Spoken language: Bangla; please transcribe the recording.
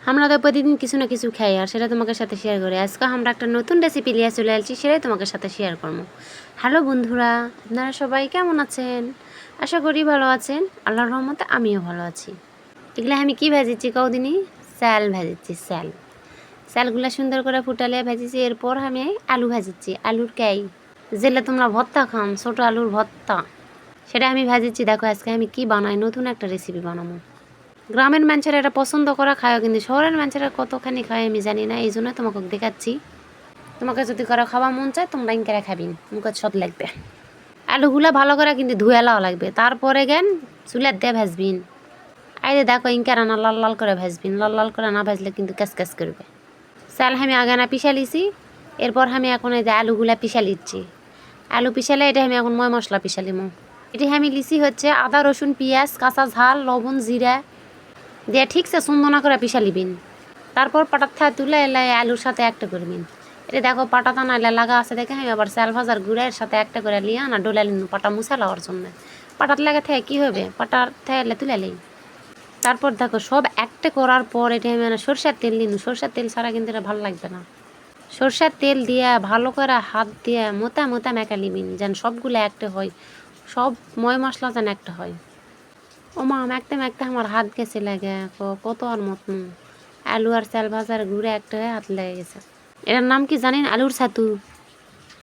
আমরা তো প্রতিদিন কিছু না কিছু খাই আর সেটা তোমাদের সাথে শেয়ার করি। আজকে আমরা একটা নতুন রেসিপি নিয়ে চলে আসছি, সেটাই তোমাদের সাথে শেয়ার করবো। হ্যালো বন্ধুরা, আপনারা সবাই কেমন আছেন? আশা করি ভালো আছেন। আল্লাহর রহমতে আমিও ভালো আছি। এগুলো আমি কি ভেজেছি কদিনই স্যাল ভেজেছি। স্যালগুলো সুন্দর করে ফুটালে ভেজেছি। এরপর আমি আলু ভেজেছি, আলুর ক্যাই যেটা তোমরা ভর্তা খান, ছোটো আলুর ভর্তা, সেটা আমি ভেজেছি। দেখো আজকে আমি কি বানাই, নতুন একটা রেসিপি বানাবো। গ্রামের মানুষেরা এটা পছন্দ করা খায়, কিন্তু শহরের মানুষেরা কতখানি খায় আমি জানি না, এই জন্য তোমাকে দেখাচ্ছি। তোমাকে যদি করে খাওয়া মন চায় তোমরা ইনকারা খাবিন, মুখে সদ লাগবে। আলুগুলা ভালো করে কিন্তু ধুয়ে লাও লাগবে, তারপরে জ্ঞান চুলার দিয়ে ভাজবিন। আইরে দেখো ইনকারা না লাল লাল করে ভাজবিন, লাল লাল করে না ভাজলে কিন্তু ক্যাস ক্যাস করবে। চাল আমি আগে না পিসা লিছি, এরপর আমি এখন এই যে আলুগুলা পিসা লিচ্ছি। আলু পিসালে এটা আমি এখন ময় মশলা পিসা লিমো। এটা আমি লিছি হচ্ছে আদা রসুন পেঁয়াজ কাঁচা ঝাল লবণ জিরা দিয়ে ঠিকছে সুন্দর করে পিসা লিবিন। তারপর পাটার থায় তুলে এলাই আলুর সাথে একটা করবিন। এটা দেখো পাটাটা নাইলে লাগা আছে দেখে আমি আবার চাল ভাজার গুঁড়ের সাথে একটা করে লিয়া না ডোলা লিন পাটা মুছা লওয়ার জন্য। পাটার লাগে থেকে কী হবে, পাটার থেকে তুলে লিন। তারপর দেখো সব একটা করার পর এটা আমি সরষের তেল নিন। সরষের তেল ছাড়া কিন্তু এটা ভালো লাগবে না। সরষের তেল দিয়া ভালো করে হাত দিয়ে মোটা মোটা মেকা লিবিন, যেন সবগুলো একটা হয়, সব ময় মশলা যেন একটা হয়। ও মা মাখতে মাখতে আমার হাত গেছে লাগে, কত আর মতন আলু আর চাল ভাজার ঘুরে একটা হয়ে হাত লেগে গেছে। এটার নাম কি জানেন? আলুর ছাতু।